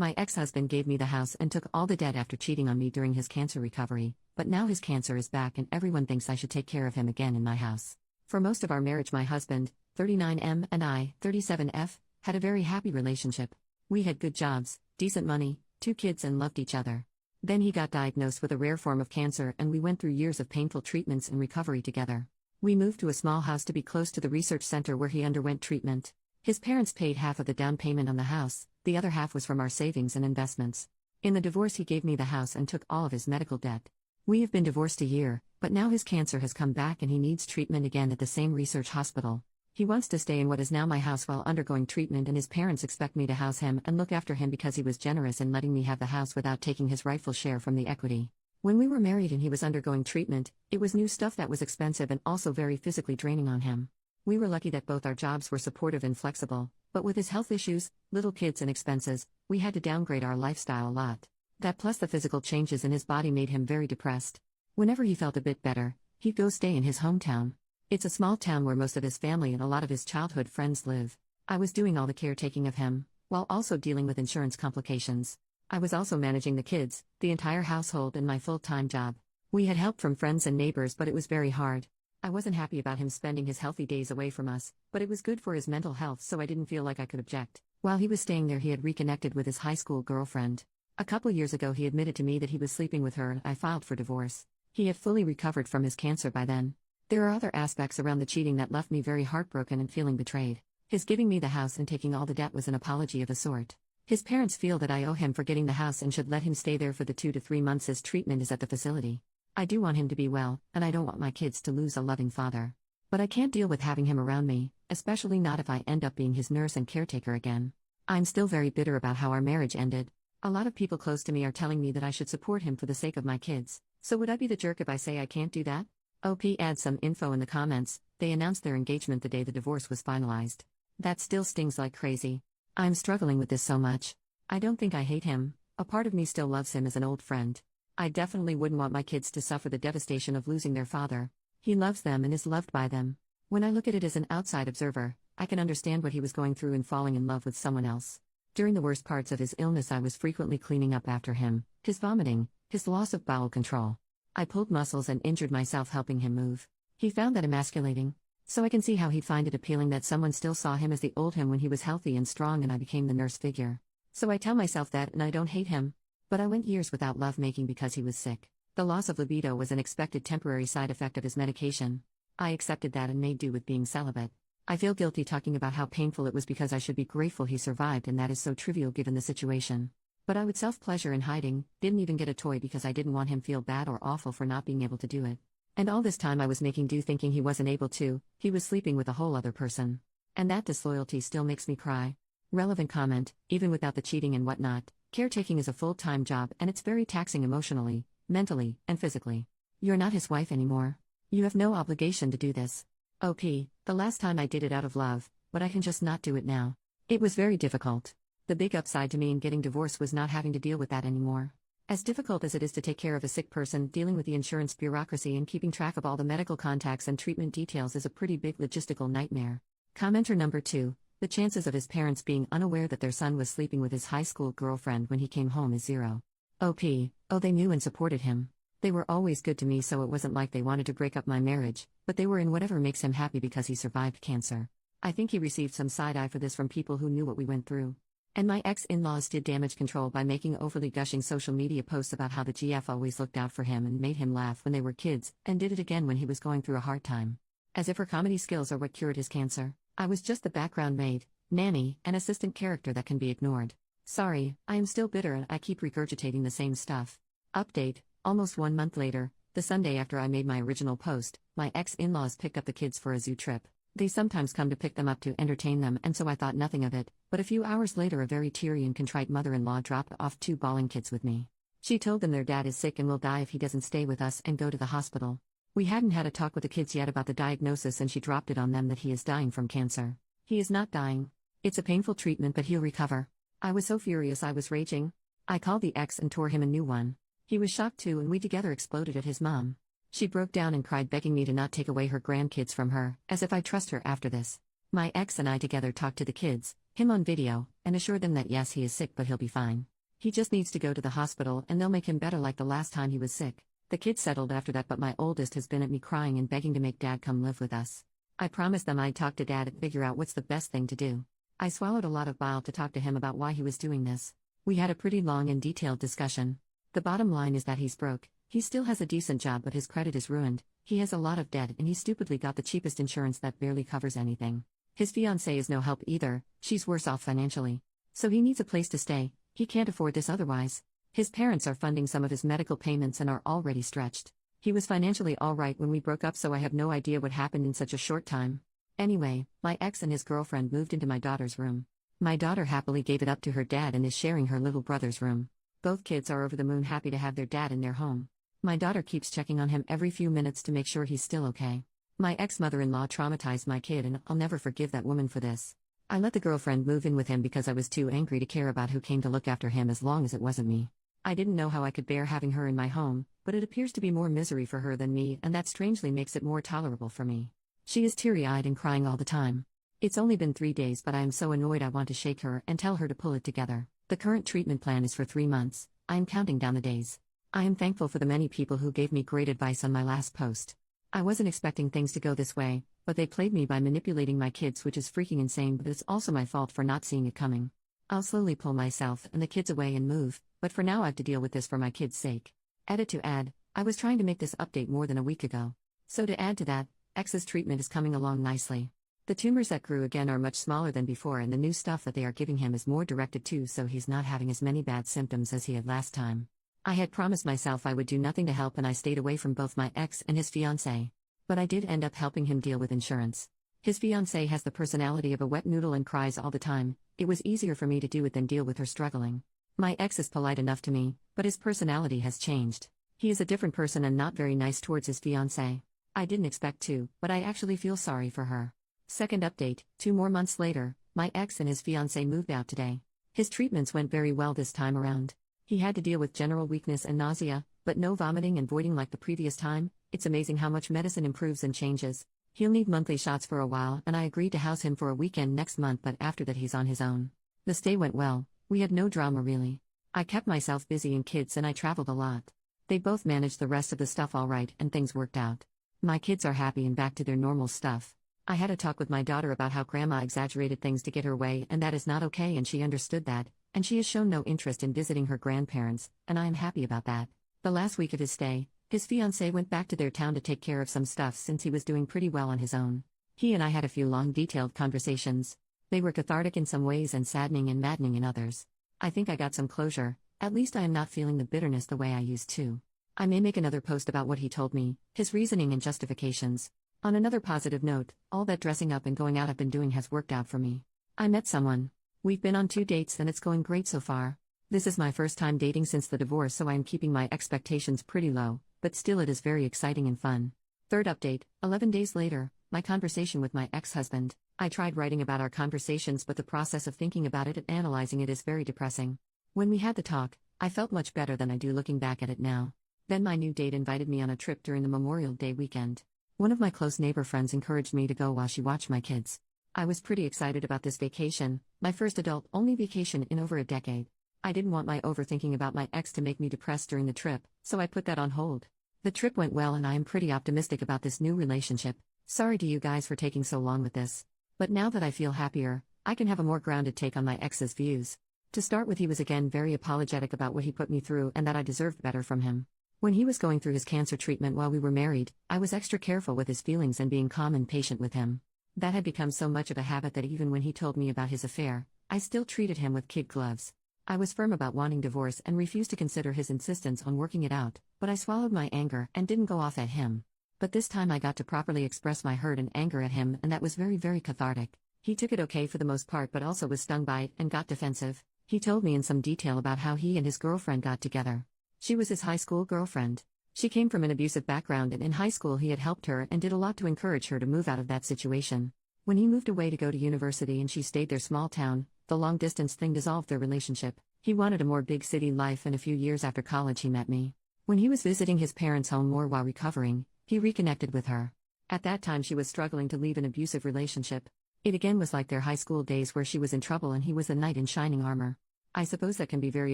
My ex-husband gave me the house and took all the debt after cheating on me during his cancer recovery, but now his cancer is back and everyone thinks I should take care of him again in my house. For most of our marriage my husband, 39M, and I, 37F, had a very happy relationship. We had good jobs, decent money, 2 kids and loved each other. Then he got diagnosed with a rare form of cancer and we went through years of painful treatments and recovery together. We moved to a small house to be close to the research center where he underwent treatment. His parents paid half of the down payment on the house, the other half was from our savings and investments. In the divorce he gave me the house and took all of his medical debt. We have been divorced a year, but now his cancer has come back and he needs treatment again at the same research hospital. He wants to stay in what is now my house while undergoing treatment and his parents expect me to house him and look after him because he was generous in letting me have the house without taking his rightful share from the equity. When we were married and he was undergoing treatment, it was new stuff that was expensive and also very physically draining on him. We were lucky that both our jobs were supportive and flexible, but with his health issues, little kids and expenses, we had to downgrade our lifestyle a lot. That plus the physical changes in his body made him very depressed. Whenever he felt a bit better, he'd go stay in his hometown. It's a small town where most of his family and a lot of his childhood friends live. I was doing all the caretaking of him, while also dealing with insurance complications. I was also managing the kids, the entire household and my full-time job. We had help from friends and neighbors but it was very hard. I wasn't happy about him spending his healthy days away from us, but it was good for his mental health so I didn't feel like I could object. While he was staying there he had reconnected with his high school girlfriend. A couple years ago he admitted to me that he was sleeping with her and I filed for divorce. He had fully recovered from his cancer by then. There are other aspects around the cheating that left me very heartbroken and feeling betrayed. His giving me the house and taking all the debt was an apology of a sort. His parents feel that I owe him for getting the house and should let him stay there for the 2 to 3 months his treatment is at the facility. I do want him to be well, and I don't want my kids to lose a loving father. But I can't deal with having him around me, especially not if I end up being his nurse and caretaker again. I'm still very bitter about how our marriage ended. A lot of people close to me are telling me that I should support him for the sake of my kids. So would I be the jerk if I say I can't do that? OP adds some info in the comments. They announced their engagement the day the divorce was finalized. That still stings like crazy. I'm struggling with this so much. I don't think I hate him. A part of me still loves him as an old friend. I definitely wouldn't want my kids to suffer the devastation of losing their father. He loves them and is loved by them. When I look at it as an outside observer, I can understand what he was going through in falling in love with someone else. During the worst parts of his illness I was frequently cleaning up after him, his vomiting, his loss of bowel control. I pulled muscles and injured myself helping him move. He found that emasculating. So I can see how he'd find it appealing that someone still saw him as the old him when he was healthy and strong and I became the nurse figure. So I tell myself that and I don't hate him. But I went years without lovemaking because he was sick. The loss of libido was an expected temporary side effect of his medication. I accepted that and made do with being celibate. I feel guilty talking about how painful it was because I should be grateful he survived and that is so trivial given the situation. But I would self-pleasure in hiding, didn't even get a toy because I didn't want him feel bad or awful for not being able to do it. And all this time I was making do thinking he wasn't able to, he was sleeping with a whole other person. And that disloyalty still makes me cry. Relevant comment, even without the cheating and whatnot, caretaking is a full-time job and it's very taxing emotionally, mentally, and physically. You're not his wife anymore. You have no obligation to do this. OP, the last time I did it out of love, but I can just not do it now. It was very difficult. The big upside to me in getting divorced was not having to deal with that anymore. As difficult as it is to take care of a sick person, dealing with the insurance bureaucracy and keeping track of all the medical contacts and treatment details is a pretty big logistical nightmare. Commenter number 2, the chances of his parents being unaware that their son was sleeping with his high school girlfriend when he came home is 0. OP, oh they knew and supported him. They were always good to me so it wasn't like they wanted to break up my marriage, but they were in whatever makes him happy because he survived cancer. I think he received some side-eye for this from people who knew what we went through. And my ex-in-laws did damage control by making overly gushing social media posts about how the GF always looked out for him and made him laugh when they were kids, and did it again when he was going through a hard time. As if her comedy skills are what cured his cancer. I was just the background maid, nanny, and assistant character that can be ignored. Sorry, I am still bitter and I keep regurgitating the same stuff. Update, almost 1 month later, the Sunday after I made my original post, my ex-in-laws picked up the kids for a zoo trip. They sometimes come to pick them up to entertain them and so I thought nothing of it, but a few hours later a very teary and contrite mother-in-law dropped off 2 bawling kids with me. She told them their dad is sick and will die if he doesn't stay with us and go to the hospital. We hadn't had a talk with the kids yet about the diagnosis and she dropped it on them that he is dying from cancer. He is not dying. It's a painful treatment but he'll recover. I was so furious I was raging. I called the ex and tore him a new one. He was shocked too and we together exploded at his mom. She broke down and cried begging me to not take away her grandkids from her, as if I trust her after this. My ex and I together talked to the kids, him on video, and assured them that yes, he is sick but he'll be fine. He just needs to go to the hospital and they'll make him better like the last time he was sick. The kids settled after that, but my oldest has been at me crying and begging to make Dad come live with us. I promised them I'd talk to Dad and figure out what's the best thing to do. I swallowed a lot of bile to talk to him about why he was doing this. We had a pretty long and detailed discussion. The bottom line is that he's broke. He still has a decent job but his credit is ruined. He has a lot of debt and he stupidly got the cheapest insurance that barely covers anything. His fiancée is no help either, she's worse off financially. So he needs a place to stay, he can't afford this otherwise. His parents are funding some of his medical payments and are already stretched. He was financially alright when we broke up, so I have no idea what happened in such a short time. Anyway, my ex and his girlfriend moved into my daughter's room. My daughter happily gave it up to her dad and is sharing her little brother's room. Both kids are over the moon happy to have their dad in their home. My daughter keeps checking on him every few minutes to make sure he's still okay. My ex-mother-in-law traumatized my kid and I'll never forgive that woman for this. I let the girlfriend move in with him because I was too angry to care about who came to look after him as long as it wasn't me. I didn't know how I could bear having her in my home, but it appears to be more misery for her than me, and that strangely makes it more tolerable for me. She is teary-eyed and crying all the time. It's only been 3 days, but I am so annoyed I want to shake her and tell her to pull it together. The current treatment plan is for 3 months. I am counting down the days. I am thankful for the many people who gave me great advice on my last post. I wasn't expecting things to go this way, but they played me by manipulating my kids, which is freaking insane, but it's also my fault for not seeing it coming. I'll slowly pull myself and the kids away and move, but for now I have to deal with this for my kids' sake. Edit to add, I was trying to make this update more than a week ago. So to add to that, X's treatment is coming along nicely. The tumors that grew again are much smaller than before, and the new stuff that they are giving him is more directed too, so he's not having as many bad symptoms as he had last time. I had promised myself I would do nothing to help, and I stayed away from both my ex and his fiancée. But I did end up helping him deal with insurance. His fiancée has the personality of a wet noodle and cries all the time. It was easier for me to do it than deal with her struggling. My ex is polite enough to me, but his personality has changed. He is a different person and not very nice towards his fiancée. I didn't expect to, but I actually feel sorry for her. Second update, 2 more months later, my ex and his fiancée moved out today. His treatments went very well this time around. He had to deal with general weakness and nausea, but no vomiting and voiding like the previous time. It's amazing how much medicine improves and changes. He'll need monthly shots for a while, and I agreed to house him for a weekend next month, but after that he's on his own. The stay went well. We had no drama really. I kept myself busy in kids and I traveled a lot. They both managed the rest of the stuff all right and things worked out. My kids are happy and back to their normal stuff. I had a talk with my daughter about how grandma exaggerated things to get her way, and that is not okay, and she understood that, and she has shown no interest in visiting her grandparents, and I am happy about that. The last week of his stay, his fiancée went back to their town to take care of some stuff since he was doing pretty well on his own. He and I had a few long detailed conversations. They were cathartic in some ways and saddening and maddening in others. I think I got some closure. At least I am not feeling the bitterness the way I used to. I may make another post about what he told me, his reasoning and justifications. On another positive note, all that dressing up and going out I've been doing has worked out for me. I met someone. We've been on 2 dates and it's going great so far. This is my first time dating since the divorce, so I am keeping my expectations pretty low, but still it is very exciting and fun. Third update, 11 days later, my conversation with my ex-husband. I tried writing about our conversations, but the process of thinking about it and analyzing it is very depressing. When we had the talk, I felt much better than I do looking back at it now. Then my new date invited me on a trip during the Memorial Day weekend. One of my close neighbor friends encouraged me to go while she watched my kids. I was pretty excited about this vacation, my first adult-only vacation in over a decade. I didn't want my overthinking about my ex to make me depressed during the trip, so I put that on hold. The trip went well and I am pretty optimistic about this new relationship. Sorry to you guys for taking so long with this. But now that I feel happier, I can have a more grounded take on my ex's views. To start with, he was again very apologetic about what he put me through and that I deserved better from him. When he was going through his cancer treatment while we were married, I was extra careful with his feelings and being calm and patient with him. That had become so much of a habit that even when he told me about his affair, I still treated him with kid gloves. I was firm about wanting divorce and refused to consider his insistence on working it out, but I swallowed my anger and didn't go off at him. But this time I got to properly express my hurt and anger at him, and that was very, very cathartic. He took it okay for the most part, but also was stung by it and got defensive. He told me in some detail about how he and his girlfriend got together. She was his high school girlfriend. She came from an abusive background, and in high school he had helped her and did a lot to encourage her to move out of that situation. When he moved away to go to university and she stayed their small town, the long-distance thing dissolved their relationship. He wanted a more big city life, and a few years after college he met me. When he was visiting his parents' home more while recovering, he reconnected with her. At that time she was struggling to leave an abusive relationship. It again was like their high school days where she was in trouble and he was a knight in shining armor. I suppose that can be very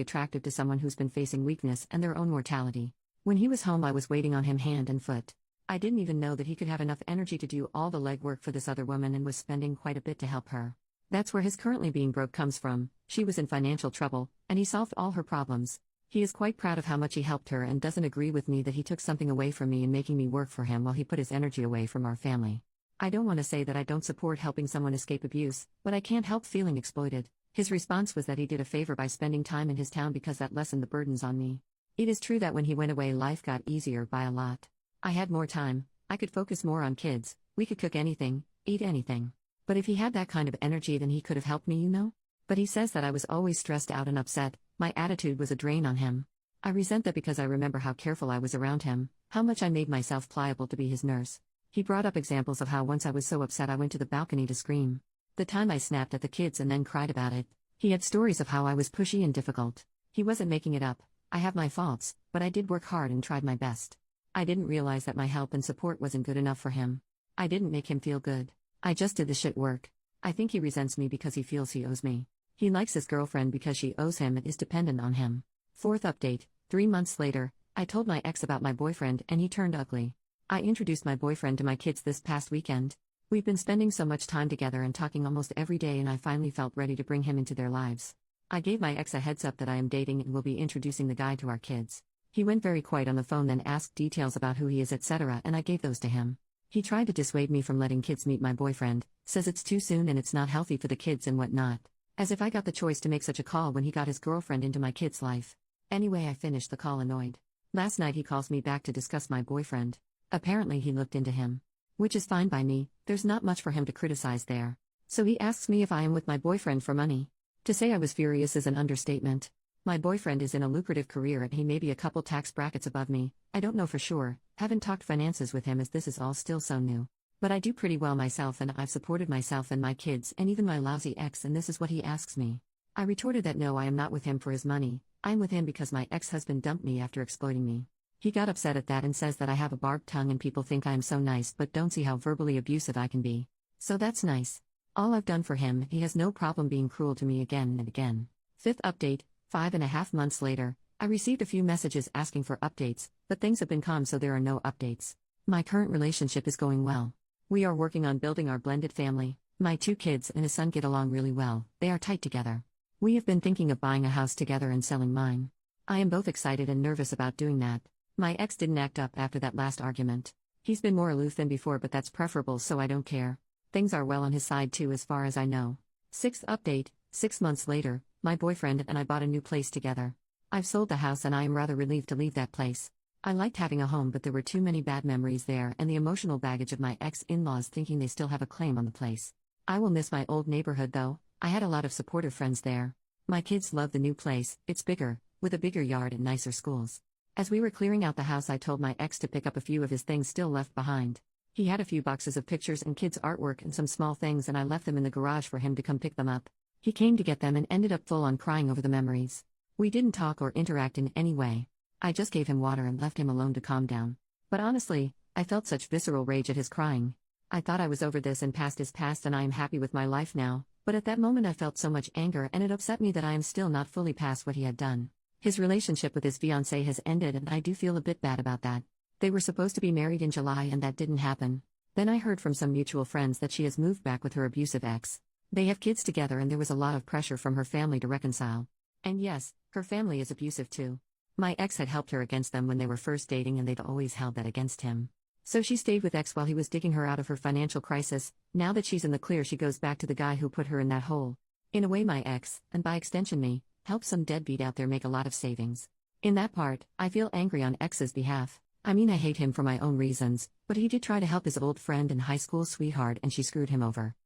attractive to someone who's been facing weakness and their own mortality. When he was home, I was waiting on him hand and foot. I didn't even know that he could have enough energy to do all the legwork for this other woman and was spending quite a bit to help her. That's where his currently being broke comes from. She was in financial trouble, and he solved all her problems. He is quite proud of how much he helped her and doesn't agree with me that he took something away from me in making me work for him while he put his energy away from our family. I don't want to say that I don't support helping someone escape abuse, but I can't help feeling exploited. His response was that he did a favor by spending time in his town because that lessened the burdens on me. It is true that when he went away, life got easier by a lot. I had more time, I could focus more on kids, we could cook anything, eat anything. But if he had that kind of energy, then he could have helped me, you know? But he says that I was always stressed out and upset, my attitude was a drain on him. I resent that because I remember how careful I was around him, how much I made myself pliable to be his nurse. He brought up examples of how once I was so upset I went to the balcony to scream. The time I snapped at the kids and then cried about it. He had stories of how I was pushy and difficult. He wasn't making it up. I have my faults, but I did work hard and tried my best. I didn't realize that my help and support wasn't good enough for him. I didn't make him feel good. I just did the shit work. I think he resents me because he feels he owes me. He likes his girlfriend because she owes him and is dependent on him. Fourth update, 3 months later, I told my ex about my boyfriend and he turned ugly. I introduced my boyfriend to my kids this past weekend. We've been spending so much time together and talking almost every day, and I finally felt ready to bring him into their lives. I gave my ex a heads up that I am dating and will be introducing the guy to our kids. He went very quiet on the phone, then asked details about who he is, etc., and I gave those to him. He tried to dissuade me from letting kids meet my boyfriend, says it's too soon and it's not healthy for the kids and whatnot. As if I got the choice to make such a call when he got his girlfriend into my kid's life. Anyway, I finished the call annoyed. Last night he calls me back to discuss my boyfriend. Apparently he looked into him. Which is fine by me, there's not much for him to criticize there. So he asks me if I am with my boyfriend for money. To say I was furious is an understatement. My boyfriend is in a lucrative career and he may be a couple tax brackets above me, I don't know for sure, haven't talked finances with him as this is all still so new. But I do pretty well myself and I've supported myself and my kids and even my lousy ex, and this is what he asks me. I retorted that no, I am not with him for his money, I'm with him because my ex-husband dumped me after exploiting me. He got upset at that and says that I have a barbed tongue and people think I am so nice but don't see how verbally abusive I can be. So that's nice. All I've done for him, he has no problem being cruel to me again and again. Fifth update, 5.5 months later, I received a few messages asking for updates, but things have been calm so there are no updates. My current relationship is going well. We are working on building our blended family. My 2 kids and his son get along really well, they are tight together. We have been thinking of buying a house together and selling mine. I am both excited and nervous about doing that. My ex didn't act up after that last argument. He's been more aloof than before, but that's preferable, so I don't care. Things are well on his side too as far as I know. Sixth update, 6 months later, my boyfriend and I bought a new place together. I've sold the house and I am rather relieved to leave that place. I liked having a home, but there were too many bad memories there and the emotional baggage of my ex-in-laws thinking they still have a claim on the place. I will miss my old neighborhood though, I had a lot of supportive friends there. My kids love the new place, it's bigger, with a bigger yard and nicer schools. As we were clearing out the house, I told my ex to pick up a few of his things still left behind. He had a few boxes of pictures and kids' artwork and some small things, and I left them in the garage for him to come pick them up. He came to get them and ended up full on crying over the memories. We didn't talk or interact in any way. I just gave him water and left him alone to calm down. But honestly, I felt such visceral rage at his crying. I thought I was over this and past his past and I am happy with my life now, but at that moment I felt so much anger and it upset me that I am still not fully past what he had done. His relationship with his fiancée has ended and I do feel a bit bad about that. They were supposed to be married in July and that didn't happen. Then I heard from some mutual friends that she has moved back with her abusive ex. They have kids together and there was a lot of pressure from her family to reconcile. And yes, her family is abusive too. My ex had helped her against them when they were first dating and they'd always held that against him. So she stayed with ex while he was digging her out of her financial crisis. Now that she's in the clear, she goes back to the guy who put her in that hole. In a way, my ex, and by extension me, helped some deadbeat out there make a lot of savings. In that part, I feel angry on ex's behalf. I mean, I hate him for my own reasons, but he did try to help his old friend and high school sweetheart and she screwed him over.